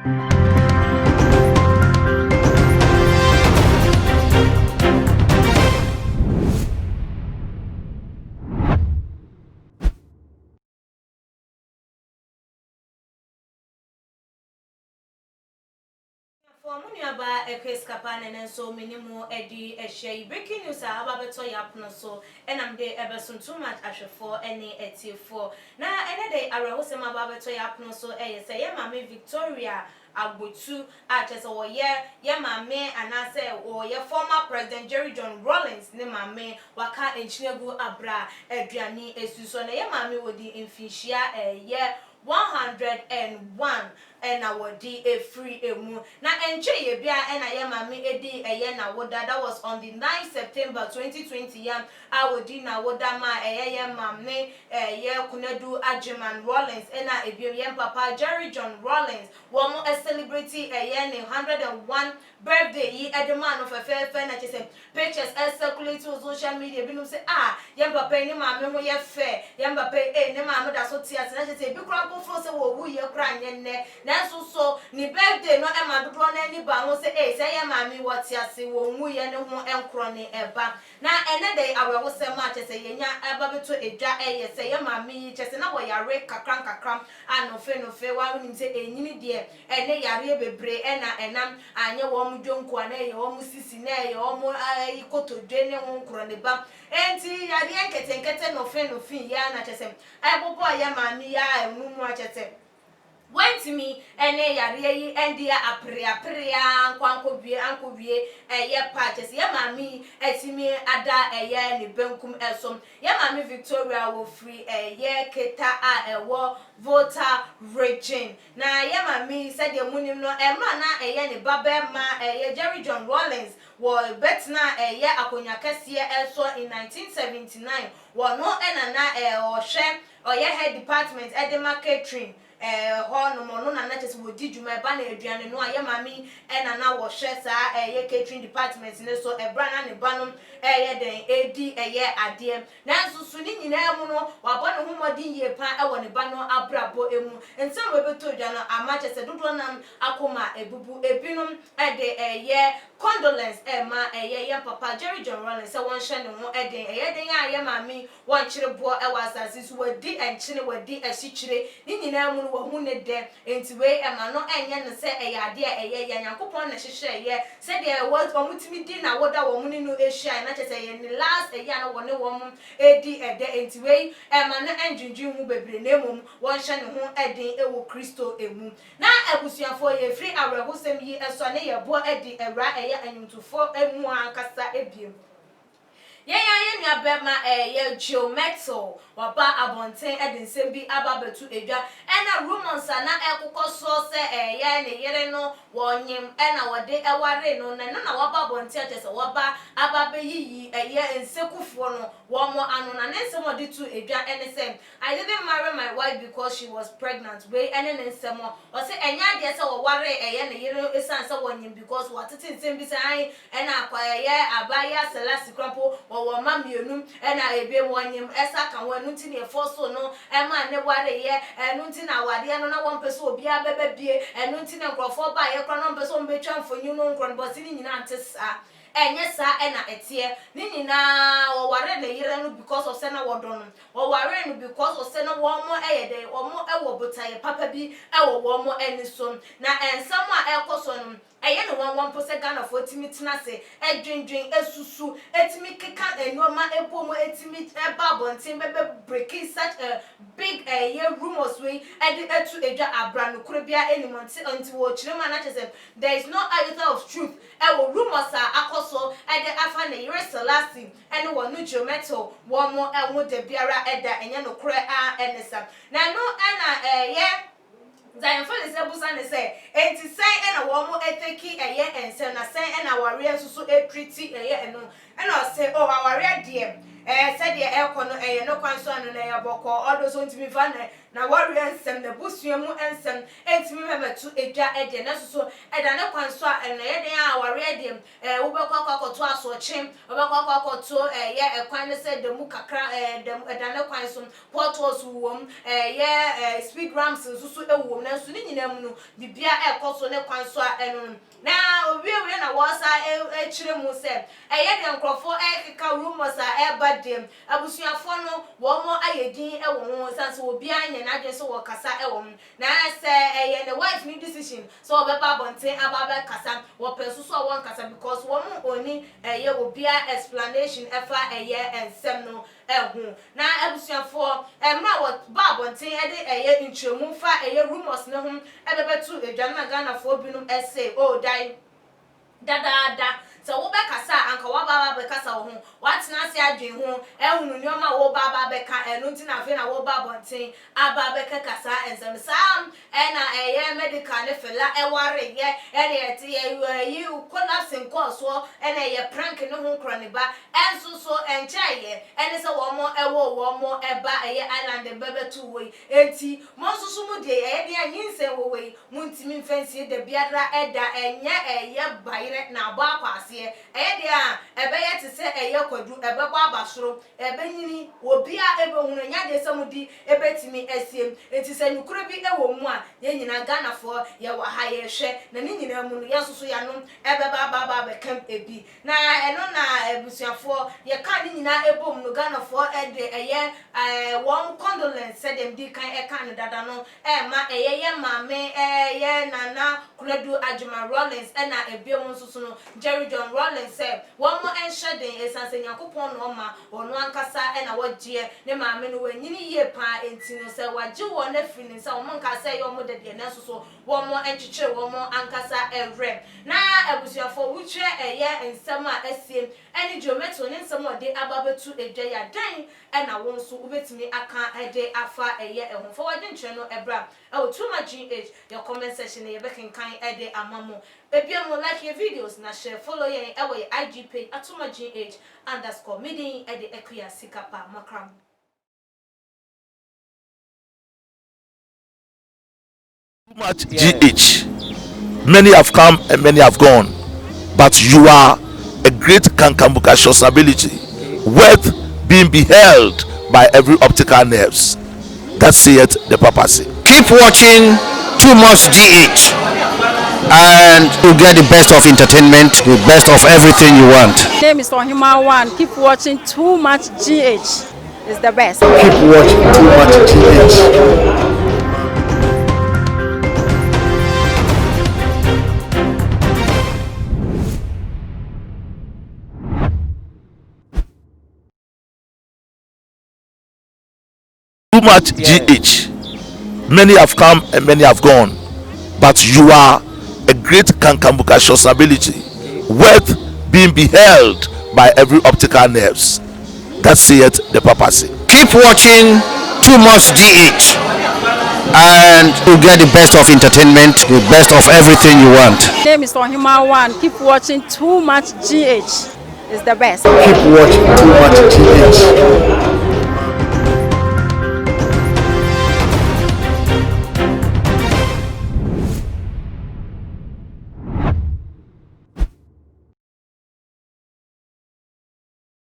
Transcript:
Munyaba Equescapan and so minimo Eddie Eshay breaking news ababeto yapno so and I'm de eberson too much ashe for any eti4. Now any day I will say my babeto yapno so say mami Victoria Abutu achese o ye mame and I say or ye former President Jerry John Rawlins ne mame waka enchilegu abra eduani esuso na ye mame wodi infishia ye 101 and our D a free emu na enche ye bia and I am mami edi na woda that was on the 9th September 2020 yam our D na woda ma mame ye kunedu Ajiman Rawlins and I ebiem papa Jerry John Rawlins one more a celebrity ne 101 birthday ye man of a fair na chese pictures circulate to social media binum say yam papa ni mame ho ye fair yam papa ne mame da so tia na chese bi kra go fro say wo wu ye kra nyenne nanso so ni birthday no e ma dodo na ni ba ho say say yam mame what ase wo wu ye ne ho enkro ne eba na ene dey awe ho say ma chese ye nya eba beto edwa say yam mame chese na wo yare kakran no fe wa nim say enyini de ene yare bebre na enam anye wo mu dwonko na ye wo mu sisi na ye wo mu ikotodwe ne ho nkro ne ba enti yare enketenkete no fe ya na chese ebobo ya mame ya enu mu achete went me ene yare yi endia aprea ankobie ye patches ye mami etimi ada ye ne benkum esom ye mami Victoria wo free ye keta ewo voter region na ye mami said ye munim no emra na ye ne baba ma ye Jerry John Rawlins wo betna ye akonya kese eso in 1979 wo no enana o hwe o ye head department ede marketing no na chese wo di djuma ba na aduane no aye mami na wo hwe sa ye catering department ne so ebra na ne banom ye den edi ye ade nanso so ni nyina mu no wa bo ne humodin ye pa wo ne ba no abrabo emu ensem we beto dwa no ama chese dodo nam akoma ebubu ebinom de ye condolence ma ye papa Jerry John Rawlins say won hwe ne ho eden den aye mami won kirebo wa asase so wadi enchine wadi asichire ni nyina mu wo hu ne de enti we ema no enye ne se ade ye Yankopon na hyehyɛ ye se de wo mutimi di na woda wo mu ni no ehia na chese ye ni last na wo ne wo mu edi ede enti we ema no enjunjun mu bebre na emom won hye ne ho eden ewo Kristo emu na abusuafo ye free awrehosem yi eso ne ye bo edi ewra eye anyuntufo emu ankasa ebiem ye nua bema ye Mettle waba abonten edensem bi ababetu edwa ena rumors na ekokọ so se ye ne yere no wonyem ena wode eware no na waba abonten atese waba ababe yiyi ye ensekufo no wo mo anu na nsem ode tu edwa ene sem I didn't marry my wife because she was pregnant we ene nsem o se enya de se wo ware ye ne yere esan se wonyem because watete nsem bi se an ena akwa ye abaya selasi krapo wo ma mienum ena ebe wonyem esa ka wonu nti ne foso no ema ne ware ye enu nti na wade no na won pese obi abebe bie enu nti ne nkrofo ba ye kro no pese mbetwa mfonyu no nkro no bosi ni nyina ntesa enye sa ena etie ni nyina wo ware ne yire no because of se na wodono wo ware no because of se na wo mo eyede wo mo ewo botaye papa bi ewo wo mo enisom na ensam a ekoso no eye no won pose Ghana for timi tena se edwendwen esusu etimi keka enoma epomo etimi eba bonten bebe breaking such a big year rumors we edi etu edwa abra no korobia animonti unti wo chirema na chese there is no iota of truth ewo rumors akoso edi afa na yire selasi eni wonu Mettle wo mo enwo de biara eda enye no kore enesa na no ana ye Zion Felix Ebusa ne say enti say na wo mo eteki eye ensem na say na ware nsusu etriti eye eno na say oh ware de said ye ekọ no no kwan so anu na ye boko odo so ntimi fa na worry ensem na busuamu ensem entimi mebe to edwa ede na so eda ne kwan so a na ye den a worry ede wo be kwakwa to aso chim wo be kwakwa to ye ekwan ne se demu kakra dem eda ne kwan so portos wom ye speed ramps so ewom na so ni nyina mu no bibia ekoso ne kwan so a enu na obi na wasa chire mu se ye den krofo ekeka rumors a eba dem abusuafo no wo mo ayedin ewo ho sanse obi anya na adwe so wo kasa ewo na se ye the wife ni decision so obeba bonten aba kasa wo penso so won kasa because wo mo oni ye obi explanation efa ye ensem no ehu na abusuafo na wo ba bonten e de ye ntremu fa ye rumors ne ho ebebetu edwan na Ghana fo binum ese o dai da so wo be kasa anka wo baba be kasa wo ho watina se adwen ho ehunu nyoma wo baba be ka enu ntina fe na wo baba bonten aba be kasa ensem sam na ye medical ne fela ware ye ene ete ye collapse nko so ene ye prank ne ho krone ba enso so enche ye ene se wo mo eba ye island bebe tu we enti mo so mu de ye de anyinsen wo we muntimi mfansi de biara eda enye ye bayire na abo akwase dia ebe ye te se eye kwadu ebe bo abasoro ebe nyini obi a ebe hunu nya de samudi ebe timi asiem enti se nukuro bi ewo mu a ye nyina Ghana fo ye wa ha ye hwe na ni nyina mu no yesoso ya no ebe ba be kam ebi na eno na ebusuafo ye ka ni nyina ebom no Ghana fo ede eye won condolence se dem di kan e kan dada no ma ye mame ye nana Kuledu Ajuma Rawlins na ebe won susu no Jerry John Rawlins say one more enshedin esanse Nyankopon no ma ono ankasa na wagye ne maame no wanyini ye pa enti no say wagye wo na fini say wo nka say yo mo de de na so one more enchiche one more ankasa evre na abusuafo wuche eye ensem a asiem eni Mettle ne nsem ode ababetu edwa ya dan na won so ubetimi aka ede afa eye ehonfo wagye nkyere no ebra too much GH your comment section ye bekin kan ede amamo ebiamo like your videos na share follow ye ewe IG page @GH_ midin ede ekuya sikapa makram too much GH. Many have come and many have gone, but you are a great kankambukacious ability worth being beheld by every optical nerves. That saith the papacy. Keep watching Too Much GH and you get the best of entertainment, the best of everything you want. My name is Ohima One. Keep watching Too Much GH. It's the best. Keep watching Too Much GH. Too much GH. Many have come and many have gone, but you are a great kankambukacious ability worth being beheld by every optical nerves. That saith the papacy. Keep watching Too Much GH and you get the best of entertainment, the best of everything you want. My name is Ohima One. Keep watching Too Much GH. It's the best. Keep watching Too Much GH.